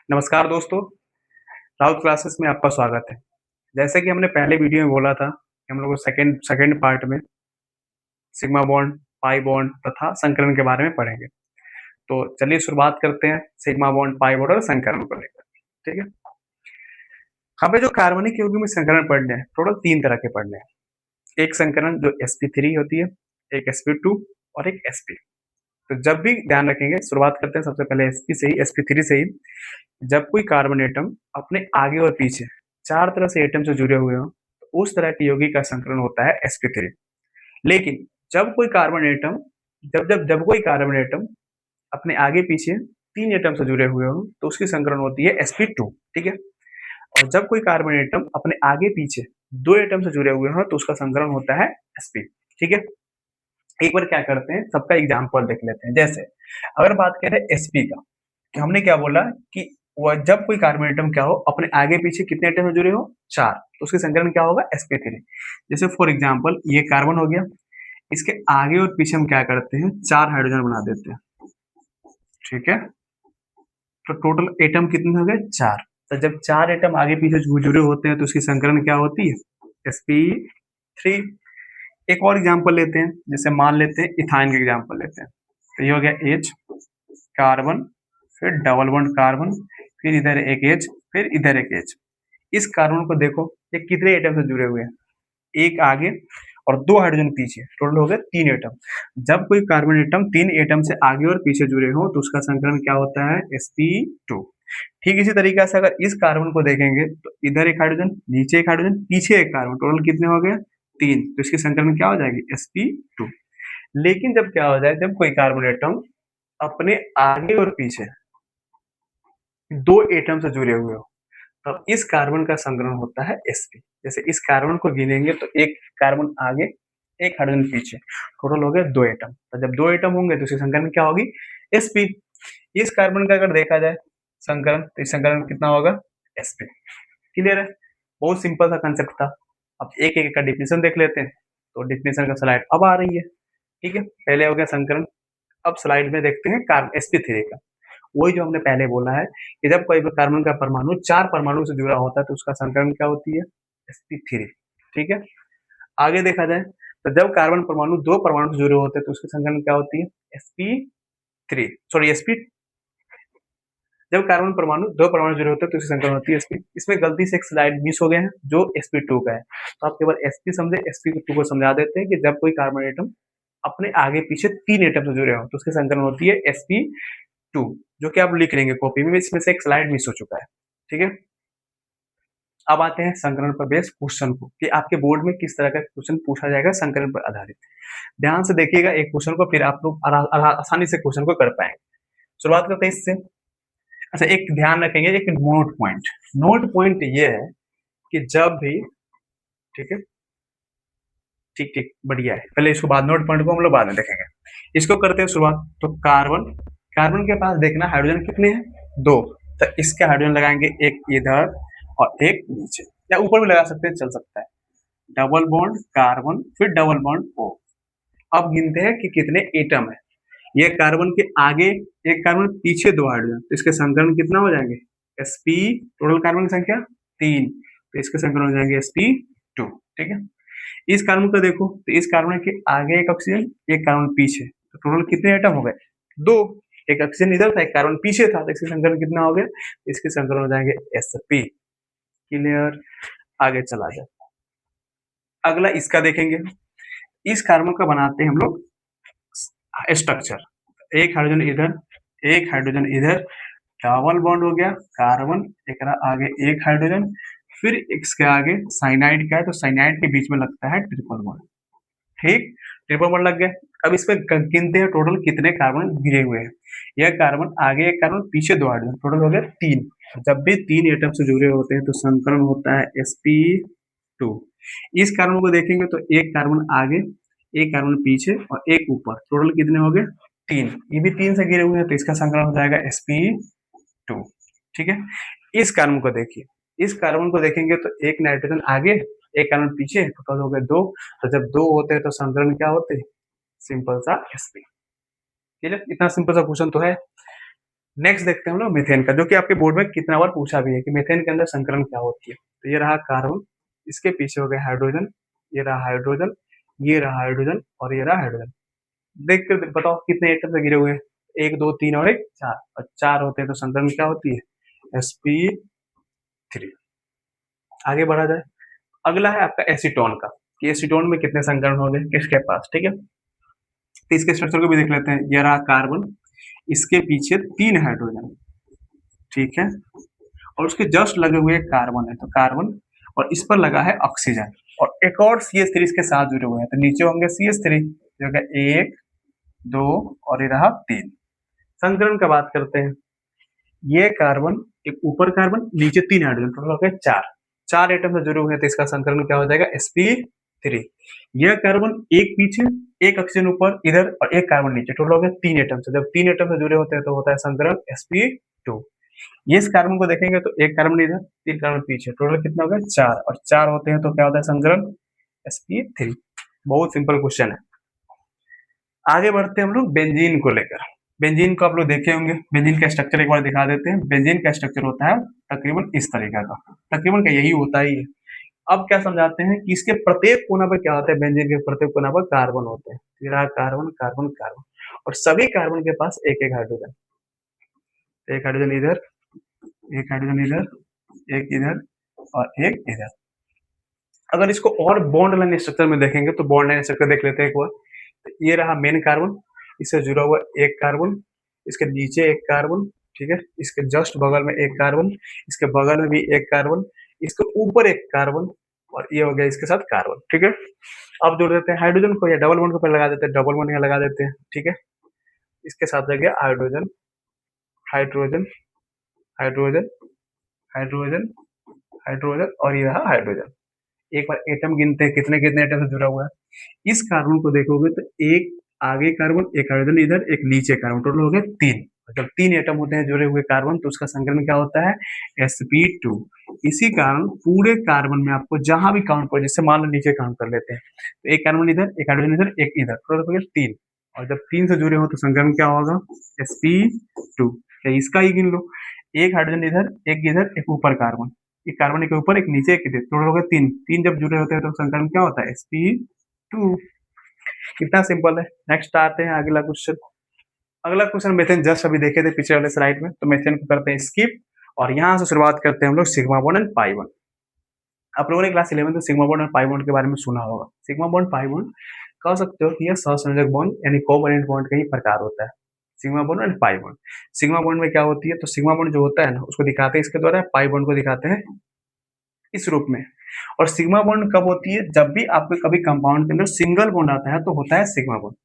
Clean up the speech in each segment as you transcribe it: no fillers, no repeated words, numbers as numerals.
नमस्कार दोस्तों, राउत क्लासेस में आपका स्वागत है। जैसे कि हमने पहले वीडियो में बोला था कि हम लोग सेकंड सेकंड पार्ट में सिग्मा बॉन्ड, पाई बॉन्ड तथा संकरण के बारे में पढ़ेंगे। तो चलिए शुरुआत करते हैं सिग्मा बॉन्ड, पाई बॉन्ड और संकरण को लेकर। ठीक है, हमें जो कार्बनिक यौगिक में संकरण पढ़ने हैं, टोटल 3 तरह के पढ़ने हैं। एक संकरण जो sp3 होती है, एक sp2 और एक sp। तो जब भी ध्यान रखेंगे, शुरुआत करते हैं सबसे पहले sp से ही, sp3 से ही। जब कोई कार्बन एटम अपने आगे और पीछे 4 तरह से एटम से जुड़े हुए हों, तो उस तरह की यौगिक का संकरण होता है sp3। लेकिन जब कोई कार्बन एटम जब जब जब कोई कार्बन एटम अपने आगे पीछे 3 एटम से जुड़े हुए हों, तो उसकी संकरण होती है sp2। ठीक है, और जब कोई कार्बन एटम अपने आगे पीछे 2 एटम से जुड़े हुए हों, तो उसका संकरण होता है sp। ठीक है, एक बार क्या करते हैं, सबका एग्जाम्पल देख लेते हैं। जैसे अगर बात करें sp का, कि हमने क्या बोला कि जब कोई कार्बन एटम क्या हो, अपने आगे पीछे कितने एटम से जुड़े हो, 4, तो उसके संकरण क्या होगा, sp3। जैसे फॉर एग्जांपल ये कार्बन हो गया, इसके आगे और पीछे हम क्या करते हैं, 4 हाइड्रोजन बना देते हैं। ठीक है, तो टोटल एटम कितने हो गए, 4। तो जब 4 एटम आगे पीछे जुड़े होते हैं, तो उसकी संकरण क्या होती है, sp3। एक और एग्जाम्पल लेते हैं, जैसे मान लेते हैं इथाइन का एग्जाम्पल लेते हैं। तो ये हो गया H, कार्बन, फिर डबल बॉन्ड कार्बन, फिर इधर एक H, फिर इधर एक H। इस कार्बन को देखो, ये कितने एटम से जुड़े हुए हैं, एक आगे और 2 हाइड्रोजन पीछे, टोटल हो गए 3 एटम। जब कोई कार्बन एटम 3 एटम से आगे और पीछे जुड़े हो, तो उसका संकरण क्या होता है, sp2। ठीक इसी तरीके से अगर इस कार्बन को देखेंगे, तो इधर एक हाइड्रोजन, नीचे एक हाइड्रोजन, पीछे एक कार्बन, टोटल कितने हो गए, 3। तो इसकी संकरण क्या हो जाएगी, sp2। लेकिन जब क्या हो जाए, जब कोई कार्बन एटम अपने आगे और पीछे 2 एटम से जुड़े हुए हो, तब इस कार्बन का संकरण होता है sp। जैसे इस कार्बन को गिनेंगे, तो एक कार्बन आगे, एक हाइड्रोजन पीछे, टोटल हो गए 2 एटम। तो जब 2 एटम होंगे, तो इसकी संकरण क्या होगी, sp। इस कार्बन का अगर देखा जाए संकरण, तो इस संकरण कितना होगा, sp। क्लियर है, बहुत सिंपल सा कंसेप्ट था। अब एक एक का डिफिनेशन देख लेते हैं। तो डिफिनेशन का स्लाइड अब आ रही है। ठीक है, पहले हो गया संकरण, अब स्लाइड में देखते हैं कार्बन sp3 का। वही जो हमने पहले बोला है कि जब कोई भी कार्बन का परमाणु 4 परमाणु से जुड़ा होता है, तो उसका संकरण क्या होती है, sp3। ठीक है, आगे देखा जाए, तो जब कार्बन परमाणु 2 परमाणु से जुड़े होते हैं, तो उसकी संकरण क्या होती है, sp3, सॉरी sp। जब कार्बन परमाणु 2 परमाणु जुड़े होते हैं, तो उसकी संकरण होती है sp। इसमें गलती से एक स्लाइड मिस हो गया है, जो sp2 का है। तो आप केवल sp समझे, sp2 को समझा देते हैं कि जब कोई कार्बन एटम अपने आगे पीछे 3 एटम से जुड़े हो, तो उसकी संकरण होती है sp2, जो कि आप लिख लेंगे कॉपी में। इसमें से एक स्लाइड मिस हो चुका है। ठीक है, अब आते हैं संकरण पर बेस्ड क्वेश्चन को, कि आपके बोर्ड में किस तरह का क्वेश्चन पूछा जाएगा संकरण पर आधारित। ध्यान से देखिएगा एक क्वेश्चन को, फिर आप लोग आसानी से क्वेश्चन को कर पाएंगे। शुरुआत करते हैं इससे। अच्छा, एक ध्यान रखेंगे, एक नोट पॉइंट। नोट पॉइंट ये है कि जब भी, ठीक है, ठीक ठीक बढ़िया है, पहले इसको बाद, नोट पॉइंट को हम लोग बाद में देखेंगे। इसको करते हैं शुरुआत। तो कार्बन, कार्बन के पास देखना हाइड्रोजन कितने हैं, 2। तो इसके हाइड्रोजन लगाएंगे, एक इधर और एक नीचे, या ऊपर भी लगा सकते हैं, चल सकता है। डबल बॉन्ड कार्बन, फिर डबल बॉन्ड O। अब गिनते हैं कि कितने एटम है। ये कार्बन के आगे एक कार्बन, पीछे 2 हाइड्रोजन, तो इसके संकरण कितना हो जाएंगे, sp। टोटल कार्बन की संख्या 3, तो इसके संकरण हो जाएंगे sp2। ठीक है, इस कार्बन को देखो, तो इस कार्बन के आगे एक ऑक्सीजन, एक कार्बन पीछे, तो टोटल कितने एटम हो गए, 2। एक ऑक्सीजन इधर था, एक कार्बन पीछे था, तो इसके संकरण कितना हो गया, इसके संकरण हो जाएंगे sp। क्लियर, आगे चला जाए। अगला इसका देखेंगे। इस कार्बन का बनाते हैं हम लोग स्ट्रक्चर। एक हाइड्रोजन इधर, एक हाइड्रोजन इधर, डबल बॉन्ड हो गया कार्बन, एक आगे एक हाइड्रोजन, फिर इसके आगे साइनाइड का है, तो साइनाइड के बीच में लगता है ट्रिपल बॉन्ड। ठीक, ट्रिपल बॉन्ड लग गया। अब इसमें गिनते हैं टोटल कितने कार्बन गिरे हुए हैं। यह कार्बन आगे एक कार्बन, पीछे 2 हाइड्रोजन, टोटल हो गया 3। जब भी 3 एटम से जुड़े होते हैं, तो संकरण होता है sp2। इस कार्बन को देखेंगे, तो एक कार्बन आगे, एक कार्बन पीछे और एक ऊपर, टोटल कितने हो गए, 3। ये भी 3 से गिरे हुए हैं, तो इसका संकरण हो जाएगा sp2। ठीक है, इस कार्बन को देखिए, इस कार्बन को देखेंगे, तो एक नाइट्रोजन आगे, एक कार्बन पीछे, टोटल हो गए 2। तो जब 2 होते हैं, तो संकरण क्या होते हैं, सिंपल सा sp। ठीक है, इतना सिंपल सा क्वेश्चन तो है। नेक्स्ट देखते हैं हम लोग मीथेन का, जो कि आपके बोर्ड में कितना बार पूछा भी है कि मीथेन के अंदर संकरण क्या होती है। तो ये रहा कार्बन, इसके पीछे हो गया हाइड्रोजन, ये रहा हाइड्रोजन, ये रहा हाइड्रोजन और ये रहा हाइड्रोजन। देख कर बताओ कितने एटम से गिरे हुए हैं, 1 2 3 और 1 4, और 4 होते हैं तो संकरण क्या होती है, sp3। आगे बढ़ा जाए, अगला है आपका एसीटोन का, कि एसीटोन में कितने संकरण होंगे किसके पास, ठीक है। तो इसके स्ट्रक्चर को भी देख लेते हैं। ये रहा कार्बन, इसके पीछे 3 हाइड्रोजन, ठीक है, और उसके जस्ट लगे हुए कार्बन है, तो कार्बन, और इस पर लगा है ऑक्सीजन, और एक और CH3 इसके साथ जुड़े हुए हैं, तो नीचे होंगे CH3, जो कि 1 2 और ये रहा 3। संकरण का बात करते हैं, ये कार्बन, एक ऊपर कार्बन, नीचे 3 हाइड्रोजन, टोटल हो गए 4 एटम से जुड़े हुए हैं, तो इसका संकरण क्या हो जाएगा, sp3। यह कार्बन एक पीछे, एक ऑक्सीजन ऊपर इधर और एक कार्बन नीचे, टोटल हो गया 3 एटम से। जब 3 एटम से जुड़े होते हैं तो होता है संकरण sp2। ये इस कार्बन को देखेंगे तो एक कार्बन इधर, 3 कार्बन पीछे, टोटल कितना हो गया 4, और 4 होते हैं तो क्या होता है संकरण sp3। बहुत सिंपल क्वेश्चन है। आगे बढ़ते हैं हम लोग बेंजीन को लेकर। बेंजीन को आप लोग देखे होंगे, बेंजीन का स्ट्रक्चर एक बार दिखा देते हैं। बेंजीन का स्ट्रक्चर होता है तकरीबन इस तरीका का, तकरीबन का यही होता ही है। अब क्या समझाते हैं कि इसके प्रत्येक कोना पर क्या होता है, बेंजीन के प्रत्येक कोना पर कार्बन होते हैं, कार्बन कार्बन कार्बन, और सभी कार्बन के पास एक एक हाइड्रोजन, एक हाइड्रोजन इधर, एक हाइड्रोजन इधर, एक इधर और एक इधर। अगर इसको और बॉन्ड लाइन स्ट्रक्चर में देखेंगे तो बॉन्ड लाइन स्ट्रक्चर देख लेते हैं एक बार। तो ये रहा मेन कार्बन, इससे जुड़ा हुआ एक कार्बन, इसके नीचे एक कार्बन, ठीक है, इसके जस्ट बगल में एक कार्बन, इसके बगल में भी एक कार्बन, इसके ऊपर एक कार्बन, और ये हो गया इसके साथ कार्बन, ठीक है। अब जोड़ देते हैं हाइड्रोजन को, या डबल बॉन्ड को पहले लगा देते हैं, डबल बॉन्ड यहाँ लगा देते हैं, ठीक है। इसके साथ लग गया hydrogen, hydrogen, hydrogen, hydrogen, hydrogen और ये रहा हाइड्रोजन। एक बार एटम गिनते हैं कितने कितने एटम से जुड़ा हुआ है। इस कार्बन को देखोगे तो एक आगे कार्बन, एक हाइड्रोजन इधर, एक नीचे कार्बन, टोटल हो गए 3। जब 3 एटम होते हैं जुड़े हुए कार्बन तो उसका संकलन क्या होता है, sp2। इसी कारण पूरे कार्बन में आपको जहां भी काउंट कर, जैसे मान लो नीचे काउंट कर लेते हैं, तो एक कार्बन इधर, एक हाइड्रोजन इधर, एक इधर, टोटल हो गया 3। और जब 3 से जुड़े हो तो संकलन क्या होगा, sp2। इसका ही गिन लो, एक हाइड्रोजन इधर, एक इधर, एक ऊपर कार्बन, एक कार्बन के ऊपर, एक नीचे, एक इधर, टोटल हो गया 3। 3 जब जुड़े होते हैं तो संकलन क्या होता है, sp2। कितना सिंपल है। नेक्स्ट आते हैं अगला क्वेश्चन। अगला क्वेश्चन मेथेन जस्ट अभी देखे थे पिछले वाले स्लाइड में, तो मेथेन को करते हैं स्किप, और यहाँ से शुरुआत करते हैं हम लोग sigma bond and pi bond. आप लोगों ने क्लास 11 में सिग्मा बॉन्ड और पाई बॉन्ड के बारे में सुना होगा। सिग्मा बॉन्ड, पाई बॉन्ड कह सकते हो कि यह सहसंयोजक बॉन्ड यानी कोवैलेंट बॉन्ड का ही प्रकार होता है, sigma bond and pi bond. Sigma bond में क्या होती है, तो सिग्मा बॉन्ड जो होता है ना उसको दिखाते हैं इसके द्वारा, पाई बॉन्ड को दिखाते हैं इस रूप में। और सिग्मा बॉन्ड कब होती है, जब भी आपके कभी कंपाउंड के अंदर सिंगल बॉन्ड आता है तो होता है सिग्मा बॉन्ड,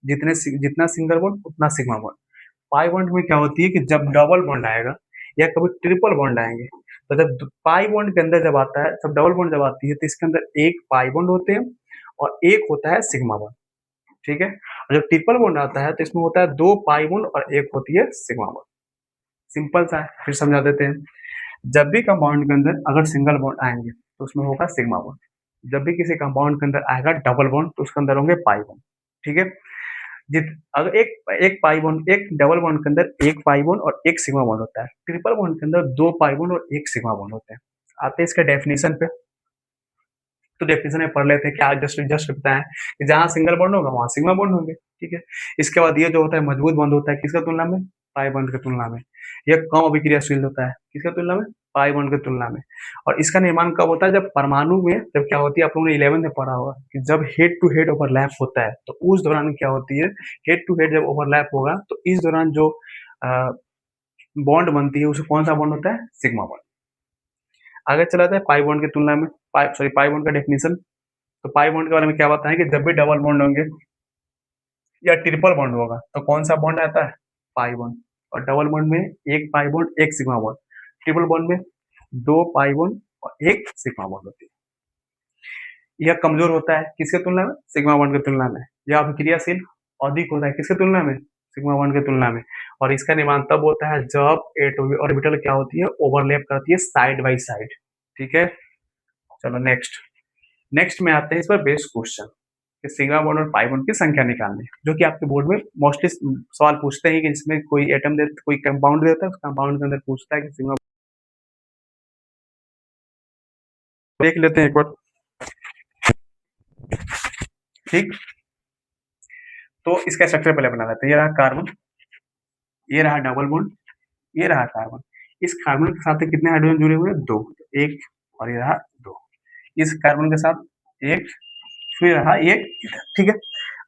जितना सिंगल बॉन्ड उतना सिग्मा बॉन्ड। पाई बॉन्ड में क्या होती है कि जब डबल बॉन्ड आएगा या कभी ट्रिपल बॉन्ड आएंगे, तो जब पाई बॉन्ड के अंदर जब आता है, जब डबल बॉन्ड जब आती है तो इसके अंदर एक पाई बॉन्ड होते हैं और एक होता है सिग्मा बॉन्ड, ठीक है। और जब ट्रिपल बॉन्ड आता है तो इसमें होता है 2 पाई बॉन्ड और एक होती है सिग्मा बॉन्ड। सिंपल सा है, फिर समझा देते हैं। जब भी कंपाउंड के अंदर अगर सिंगल बॉन्ड आएंगे तो उसमें होगा सिग्मा बॉन्ड। जब भी किसी कंपाउंड के अंदर आएगा डबल बॉन्ड तो उसके अंदर होंगे पाई बॉन्ड, ठीक है। अगर एक पाई बॉन्ड, एक डबल बॉन्ड के अंदर एक पाई बॉन्ड और एक सिग्मा बॉन्ड होता है, ट्रिपल बॉन्ड के अंदर 2 पाई बॉन्ड और एक सिग्मा बॉन्ड होते हैं। आते हैं इसके डेफिनेशन पे, तो डेफिनेशन में पढ़ लेते हैं क्या जस्ट जस्ट बताएं कि जहां सिंगल बॉन्ड होगा वहां सिग्मा बॉन्ड होंगे, ठीक है। इसके बाद ये जो होता है मजबूत बॉन्ड होता है किसका तुलना में, पाई बॉन्ड की तुलना में। यह कम अभिक्रियाशील होता है किसका तुलना में, पाई बॉन्ड की तुलना में। और इसका निर्माण कब होता है, जब परमाणु में जब क्या होती है, आप लोगों ने 11 में पढ़ा होगा कि जब हेड टू हेड ओवरलैप होता है तो उस दौरान क्या होती है, हेड टू हेड जब ओवरलैप होगा तो इस दौरान जो बॉन्ड बनती है उसे कौन सा बॉन्ड होता है, सिग्मा बॉन्ड। आगे चला जाए पाई बॉन्ड की तुलना में, पाई बॉन्ड का डेफिनेशन। तो पाई बॉन्ड के बारे में क्या बताएं कि जब भी डबल बॉन्ड होंगे या ट्रिपल बॉन्ड होगा तो कौन सा बॉन्ड आता है, पाई बॉन्ड। और डबल बॉन्ड में एक पाई बॉन्ड एक सिग्मा बॉन्ड, ट्रिपल बॉन्ड में 2 पाई बॉन्ड और एक सिग्मा बॉन्ड होती है। यह कमजोर होता है किसके तुलना में, सिग्मा बॉन्ड की तुलना में। यह अभिक्रियाशील अधिक होता है किसके तुलना में, सिग्मा बॉन्ड की तुलना में। और इसका निर्माण तब होता है जब एटॉमिक ऑर्बिटल क्या होती है, ओवरलैप करती है साइड बाई साइड, ठीक है। चलो नेक्स्ट में आते हैं इस पर बेस्ट क्वेश्चन। कि सिग्मा बॉन्ड और पाई बॉन्ड की संख्या निकालनी है, जो कि आपके बोर्ड में मोस्टली सवाल पूछते हैं कि जिसमें कोई एटम दे कोई कंपाउंड देता है, उस कंपाउंड के अंदर पूछता है कि सिग्मा। देख लेते हैं एक बार, ठीक। तो इसका स्ट्रक्चर पहले बना लेते हैं। ये रहा कार्बन, ये रहा डबल बॉन्ड, ये रहा कार्बन। इस कार्बन के साथ कितने हाइड्रोजन जुड़े हुए हैं? 2, एक और ये रहा 2। इस कार्बन के साथ एक, फिर रहा एक, ठीक है।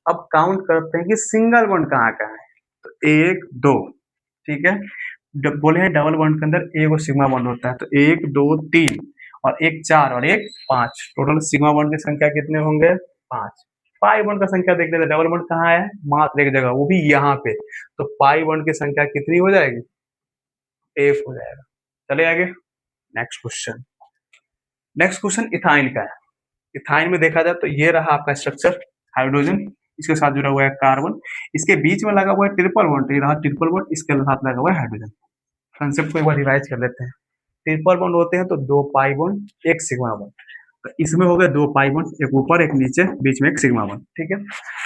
अब काउंट करते हैं कि सिंगल बॉन्ड कहाँ कहाँ है। तो 1 2, ठीक है। बोले हैं डबल बॉन्ड के अंदर एक सिग्मा बॉन्ड होता है, तो 1 2 3 और एक 4 और एक 5, टोटल सिग्मा बॉन्ड की संख्या कितने होंगे? 5। पाई बॉन्ड का संख्या देख लेते हैं, डबल बॉन्ड कहाँ है? मात्र एक जगह, वो भी यहाँ पे। तो पाई बॉन्ड की संख्या कितनी हो जाएगी? 1 हो जाएगा। चले आगे, next question. Next question ethyne का है। इथाइन में देखा जाए तो ये रहा आपका स्ट्रक्चर, हाइड्रोजन, इसके साथ जुड़ा हुआ है कार्बन, इसके बीच में लगा हुआ है ट्रिपल बॉन्ड, ये रहा ट्रिपल बॉन्ड, इसके साथ लगा हुआ है हाइड्रोजन। कंसेप्ट को एक बार रिवाइज कर लेते हैं। ट्रिपल बॉन्ड होते हैं तो 2 पाई बॉन्ड, 1 सिग्मा बॉन्ड। तो इसमें हो गए 2 पाई बॉन्ड, एक ऊपर एक नीचे, बीच में एक सिग्मा बॉन्ड, ठीक है।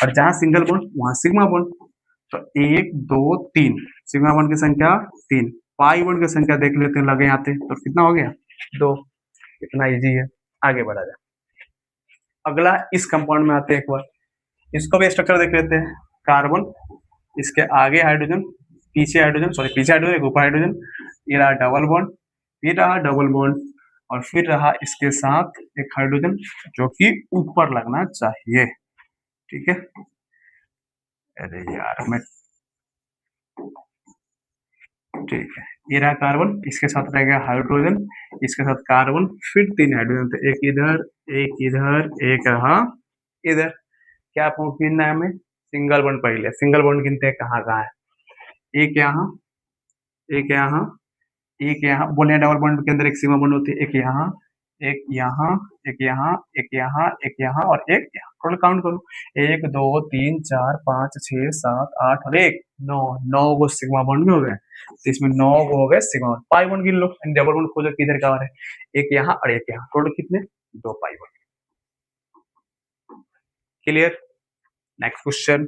और जहां सिंगल बॉन्ड वहां सिग्मा बॉन्ड। तो 1 2 3, सिग्मा बॉन्ड की संख्या 3, पाई बॉन्ड की संख्या देख लेते हैं, लगे आते, तो कितना हो गया? 2। इतना इजी है, आगे बढ़ा जाए। अगला इस कंपाउंड में आते हैं एक बार, इसको भी स्ट्रक्चर देख लेते हैं। कार्बन, इसके आगे हाइड्रोजन, पीछे हाइड्रोजन, सॉरी पीछे हाइड्रोजन, एक ऊपर हाइड्रोजन, ये रहा डबल बॉन्ड, फिर रहा डबल बॉन्ड, और फिर रहा इसके साथ एक हाइड्रोजन जो कि ऊपर लगना चाहिए, ठीक है। अरे यार मैं, ठीक है, ये रहा कार्बन, इसके साथ रह गया हाइड्रोजन, इसके साथ कार्बन, फिर 3 हाइड्रोजन, तो एक इधर, एक इधर, एक रहा इधर। क्या गिनना है हमें? सिंगल बॉन्ड पहले, सिंगल बॉन्ड गिनते हैं कहाँ कहाँ है। एक यहाँ, एक यहाँ, एक यहाँ, बोले डबल बॉन्ड के अंदर एक सिग्मा बॉन्ड होती है, एक यहाँ, एक यहाँ, एक यहाँ, एक यहाँ, एक यहाँ और एक यहाँ। टोटल काउंट करो, 1 2 3 4 5 6 7 8 और 1 9, 9 गो सिग्मा बॉन्ड में हो गए। तो इसमें 9 गो हो गए सिग्मा बॉन्ड। पाई बॉन्ड गिन लो, डबल बॉन्ड खोजो किधर का है, एक यहाँ और एक यहाँ, टोटल कितने? 2 pi bond. Clear? Next question.